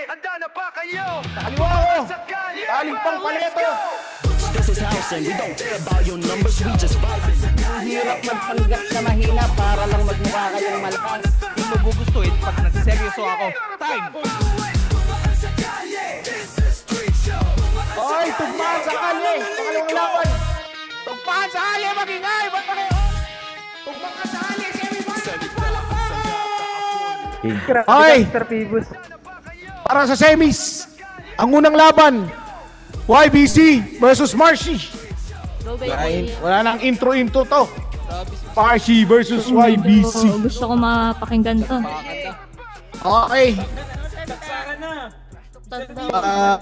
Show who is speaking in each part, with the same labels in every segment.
Speaker 1: handa na ba kayo?
Speaker 2: Kaliwa ko! Galing pang paleto!
Speaker 3: This is house and we don't care about your numbers, we just vibing.
Speaker 2: Hirap magpanggap na mahina para lang magmukha kayong malakas.
Speaker 4: Kung magugustuhin pag nagseryoso ako. Time!
Speaker 2: Oy, tugmaan sa kalye! Pangalawang laban! Tugmaan sa kalye, magingay! Ba't kayo? Tugmaan sa kalye, semi-final! Oy! Para sa semis, ang unang laban, YBC versus Marcy. Wala nang intro-intro to. Marcy versus YBC.
Speaker 5: Gusto ko mapakinggan to.
Speaker 2: Okay.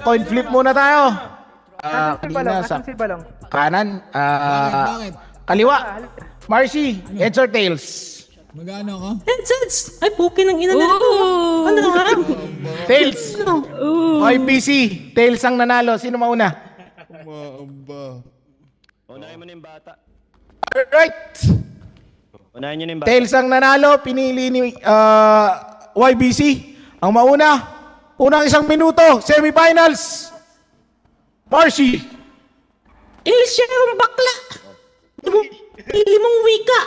Speaker 2: Coin flip muna tayo. Kanan. Kaliwa. Marcy, heads or tails?
Speaker 6: Magano ka?
Speaker 7: Heads! Ay, pukin ng ina nito. Ano nga?
Speaker 2: Tails. YBC, tails ang nanalo. Sino mauna?
Speaker 6: Maamba.
Speaker 3: Unahin mo na yung bata.
Speaker 2: Alright.
Speaker 3: Unahin nyo na yung bata.
Speaker 2: Tails ang nanalo. Pinili ni YBC. Ang mauna. Unang 1 minuto. Semifinals. Marcy.
Speaker 7: Siya ang bakla. Pili mong wika.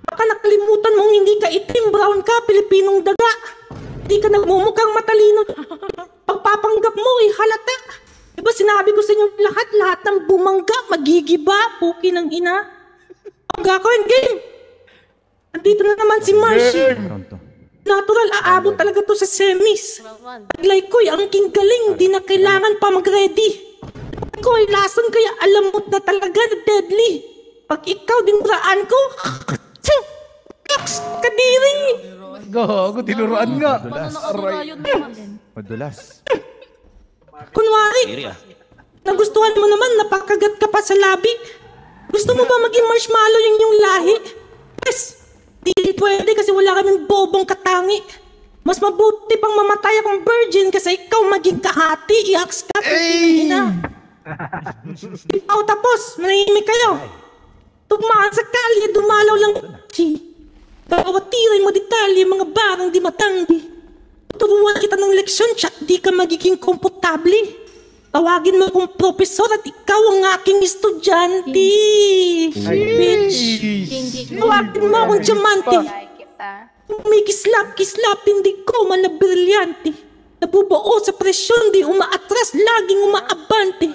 Speaker 7: Baka nakalimutan mong hindi ka itim, brown ka, Pilipinong daga. Hindi ka nagmumukhang matalino. Pagpapanggap mo, halata. Diba sinabi ko sa inyo lahat ng bumangga, magigiba, puki ng ina. Pagkakain game. Andito na naman si Marcy. Natural, aabot talaga to sa semis. Like ko'y ang king galing, di na kailangan pa mag-ready. Ko'y lason kaya alam mo na talaga na deadly. Pag ikaw dinraan ko, kadiri!
Speaker 2: Gago, tinuruan nga.
Speaker 4: Madulas.
Speaker 7: Kunwari, nagustuhan mo naman, napakagat ka pa sa labi. Gusto mo ba maging marshmallow yung iyong lahi? Yes! Di pwede kasi wala kaming bobong katangi. Mas mabuti pang mamatay akong virgin kasi ikaw maging kahati. Ihaks ka, ina. Ikaw tapos, manahimik kayo. Tugmaan sa kalye, dumalaw lang. Tawatirin mo detalye, mga barang di matanggi. Turuan kita ng leksyon, tsak di ka magiging komportable. Tawagin mo akong profesor at ikaw ang aking estudyante. Bitch. Tawagin mo akong diamante. May kislap, hindi ko man na brilyante. Nabubuo sa presyon, di umaatras, laging umaabante.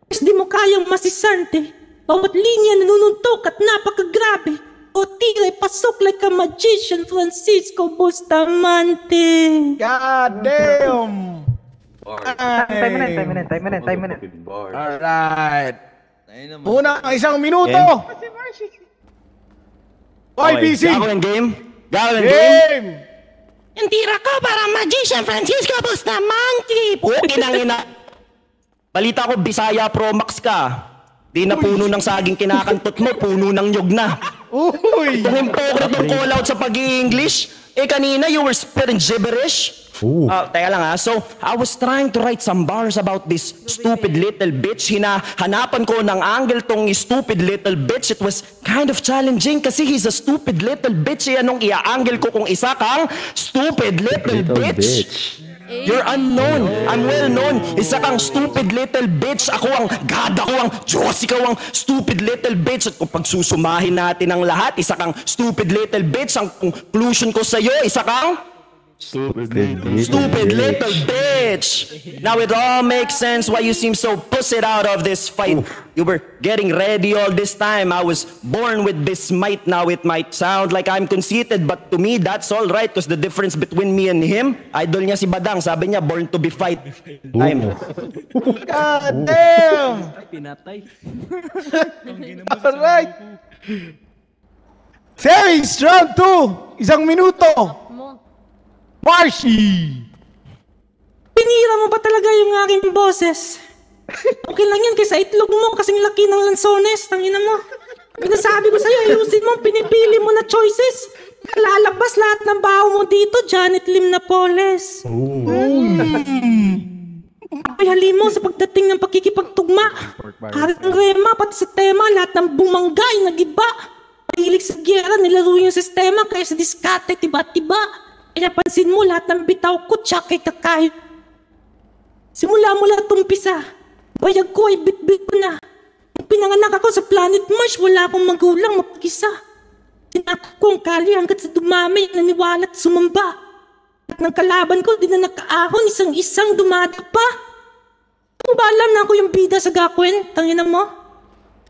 Speaker 7: Di mo kayang masisante. Bawat linya nanununtok at napakagrabe. O tigre, pasok like a magician, Francisco Bustamante.
Speaker 2: God damn!
Speaker 1: Time minute.
Speaker 2: Alright. Unang 1 minuto. YBC.
Speaker 3: Gagawin game?
Speaker 2: Game!
Speaker 7: Yung tira ko para magician, Francisco Bustamante.
Speaker 3: Pukin ang ina. Balita ko, Bisaya Pro Max ka. Di na puno ng saging kinakantot mo, puno ng nyug na.
Speaker 2: Uy!
Speaker 3: Itong impokrat ng call out sa pag-i-English. Kanina you were spitting gibberish. Teka lang ha. So, I was trying to write some bars about this stupid little bitch. Hinahanapan ko ng angle tong stupid little bitch. It was kind of challenging kasi he's a stupid little bitch. Anong ia-angle ko kung isa kang stupid little bitch? You're unknown. I'm well known. Isa kang stupid little bitch. Ako ang God. Ako ang Diyos. Ikaw ang stupid little bitch. At kung pagsusumahin natin ang lahat, isa kang stupid little bitch. Ang conclusion ko sa'yo, isa kang stupid little bitch. Now it all makes sense why you seem so pussied out of this fight. You were getting ready all this time. I was born with this might. Now it might sound like I'm conceited, but to me that's all right because the difference between me and him, idol niya si Badang, sabi niya born to be fight. I'm
Speaker 2: God damn!
Speaker 4: Pinatay.
Speaker 2: Alright. Series round 2. 1 minuto. Marcy!
Speaker 7: Pinira mo ba talaga yung aking boses? Okay lang yan kaysa itlog mo kasing laki ng lansones, tangina mo. Pinasabi ko sa'yo, ayusin mo, pinipili mo na choices. Lalabas lahat ng baho mo dito, Janet Lim Napoles. Ay halimo sa pagdating ng pakikipagtugma. Karing rema, pati sa tema, lahat ng bumangga ay nagiba. Mahilig sa gera, nilaro yung sistema, kaya sa diskate, tiba-tiba. Kaya pansin mo lahat ng bitaw ko, tsaka kay kakayo. Simula tumpisa, bayag ko ay bitbit ko na. Nung pinanganak ako sa Planet Mars, wala akong magulang mapag-isa. Tinakot ko ang kali hanggat sa dumami, naniwala at sumamba. At ng kalaban ko, di na nakaahon, isang-isang dumadapa. Kung ba alam na ako yung bida sa gakwen, tangina mo?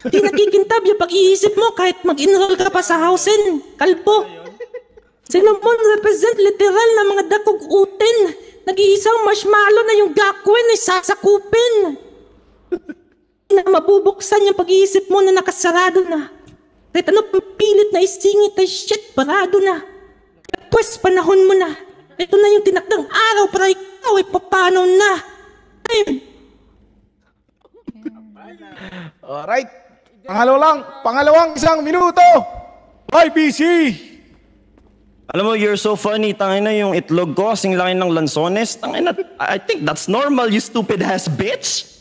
Speaker 7: Di nakikintab yung pag-iisip mo kahit mag-enroll ka pa sa Hausen, kalbo. Sila mo represent literal na mga dakog uten. Nag-iisang marshmallow na yung gakwen ay sasakupin. Na mabubuksan yung pag-iisip mo na nakasarado na. Kahit ano pang pilit na isingit ay shit, parado na. Pwes panahon mo na. Ito na yung tinakdang araw para ikaw ay papanaw na.
Speaker 2: Alright. Pangalawang isang minuto. YBC.
Speaker 3: Alam mo, you're so funny. Tangina yung itlog ko, kasing laki ng lansones. Tangina, I think that's normal, you stupid ass bitch.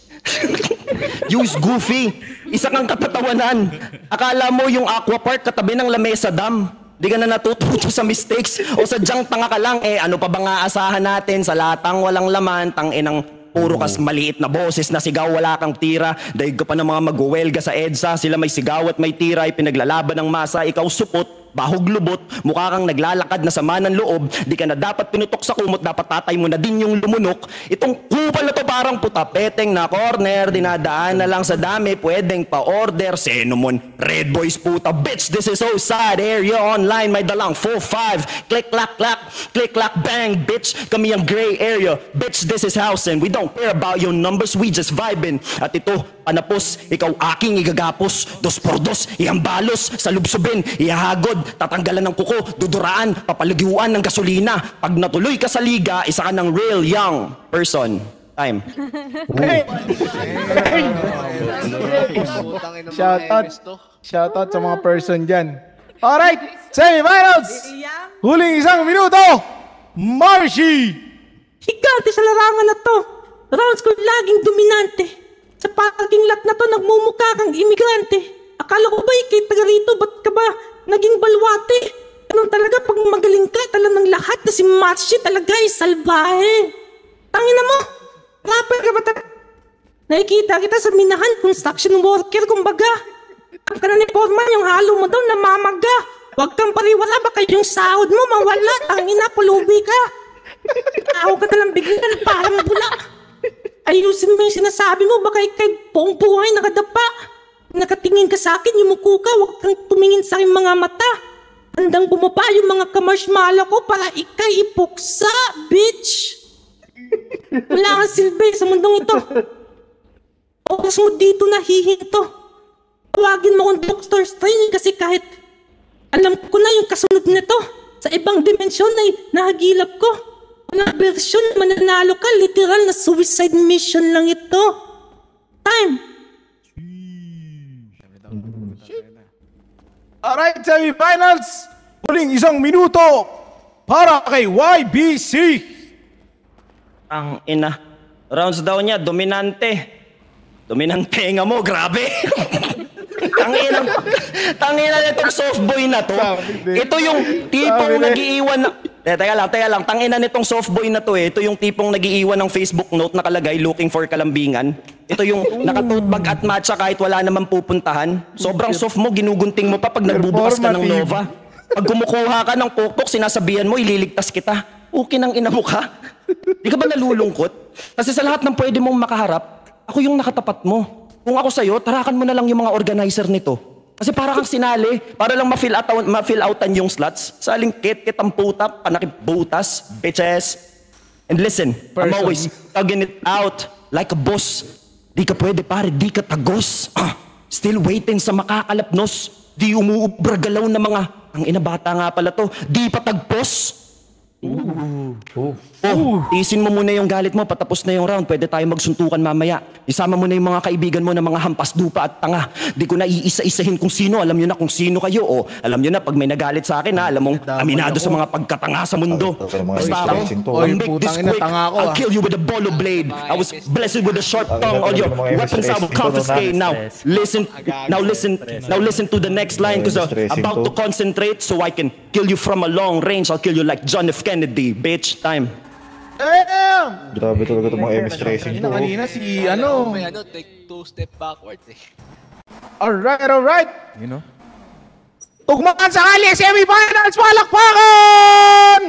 Speaker 3: Use goofy. Isa kang katatawanan. Akala mo yung aqua park katabi ng Lamesa Dam. Di ka na natututo sa mistakes. O sadyang tanga ka lang, ano pa ba nga asahan natin sa latang walang laman, tanginang puro kas maliit na boses na sigaw, wala kang tira. Daig ka pa ng mga mag-uwelga sa EDSA. Sila may sigaw at may tira, ipinaglalaban ng masa. Ikaw supot, bahog lubot, mukha kang naglalakad na sama ng loob. Di ka na dapat pinutok sa kumot, dapat tatay mo na din yung lumunok. Itong kupal na to parang putapeteng na corner, dinadaan na lang sa dami, pwedeng pa-order. Senomon, red boys puta, bitch, this is so sad. Area online, may dalang 4-5. Click, clack, clack, click, clack, bang, bitch. Kami ang gray area, bitch, this is housing. We don't care about your numbers, we just vibing. At ito, panapos, ikaw aking igagapos. 2x2, ihambalos, sa lubsobin, ihahagod. Tatanggalan ng kuko, duduraan, papaliguan ng gasolina. Pag natuloy ka sa liga, isa ka ng real young person. Time.
Speaker 2: Shoutout sa mga person dyan. Alright, semifinals. Huling isang minuto. Marcy.
Speaker 7: Higante sa larangan na to. Rounds ko laging dominante. Sa parking lot na to, nagmumukha kang imigrante. Akala ko ba ikay taga rito, ba't ka ba naging balwate? Anong talaga pag magaling ka, tala ng lahat na si Marcy talaga ay salbahe. Tangina mo, rapper ka ba nakikita kita sa minahan, construction worker kumbaga. Ang ka na ni Foreman, yung halo mo daw namamaga. Huwag kang pariwala, baka yung sahod mo mawala. Tangina, pulubi ka. Tao ka talang biglan, parang bula. Ayusin mo yung sinasabi mo, baka ikay buong buhay nakadapa. Nakatingin ka sa akin, yumuko ka, huwag kang tumingin sa aking mga mata. Handang bumaba yung mga kamarshmallow ko para ikay ipuksa, bitch. Wala kang silbi sa mundong ito. Oras mo dito na hihinto. Tawagin mo kong Dr. Strange kasi kahit alam ko na yung kasunod nito. Sa ibang dimensyon ay nahagilap ko. Walang version, mananalo ka, literal na suicide mission lang ito. Time.
Speaker 2: Alright, semifinals. Huling isang minuto para kay YBC.
Speaker 3: Ang ina. Rounds daw niya, dominante. Dominante nga mo, grabe. Tangina nitong soft boy na to. Ito yung tipong nagiiwan na... Teka lang. Tangina nitong soft boy na to Ito yung tipong nagiiwan ng Facebook note nakalagay, looking for kalambingan. Ito yung nakatote bag at matcha kahit wala naman pupuntahan. Sobrang soft mo, ginugunting mo pa pag nagbubukas ka ng Nova. Pag kumukuha ka ng pokpok, sinasabihan mo, ililigtas kita. Okay nang ina mo ka. Di ka ba nalulungkot? Kasi sa lahat ng pwede mong makaharap, ako yung nakatapat mo. Kung ako sa'yo, tarakan mo na lang yung mga organizer nito. Kasi para kang sinali, para lang ma-fill outan yung slots. Saling kit ang puta, panakip butas, bitches. And listen, I'm always tugging it out like a boss. Di ka pwede pare, di ka tagos. Still waiting sa makakalapnos. Di umuubra galaw na mga, ang inabata nga pala to, di pa tagpos. Tiisin mo muna yung galit mo, patapos na yung round, pwede tayo magsuntukan mamaya. Isama mo na yung mga kaibigan mo na mga hampas dupa at tanga. Di ko na iisa-isahin kung sino, alam nyo na kung sino kayo. O alam nyo na pag may nagalit sa akin alam mong aminado sa mga pagkatanga sa mundo. Basta ako, I'll make this quick, I'll kill you with a bolo blade. I was blessed with a short tongue, all your weapons I will confiscate. Now listen to the next line, cause I'm about to concentrate so I can kill you from a long range. I'll kill you like John F. Kennedy, bitch. Time.
Speaker 1: Grabe talaga itong mga MS Racing to.
Speaker 2: Kanina si ano.
Speaker 8: May take 2 step backwards eh.
Speaker 2: Alright. You know? Tugmakan sakali, semifinals, palakpakan!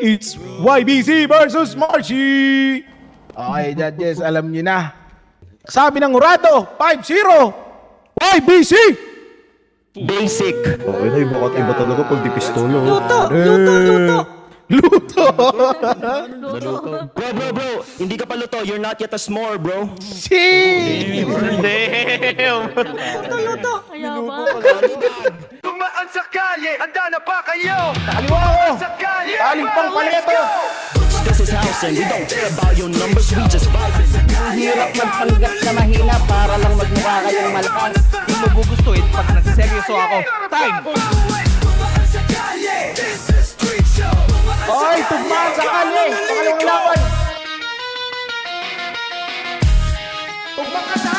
Speaker 2: It's YBC versus Marcy! Okay, judges, alam niyo na. Sabi ng Urado, 5-0! YBC!
Speaker 3: Basic.
Speaker 1: Okay na, iba talaga pag di pistolo.
Speaker 7: Luto!
Speaker 2: Luto!
Speaker 3: Bro, hindi ka pa luto. You're not yet a s'more, bro.
Speaker 7: Luto!
Speaker 5: Kaya ba?
Speaker 9: Tumaan sa kalye, handa na ba kayo?
Speaker 2: Kaliwa ko!
Speaker 9: Sa kalye,
Speaker 2: Aling pang paleto!
Speaker 3: This is house and we don't care about your numbers. We just vibing.
Speaker 7: Hirap magpanggap na mahina para lang magmukha kayong malakas.
Speaker 4: Hindi mo gugustuhin pag nagseryoso ako. Time!
Speaker 2: Hoy, tugmaan sa kalye! Pangalawang laban! Tugmaan sa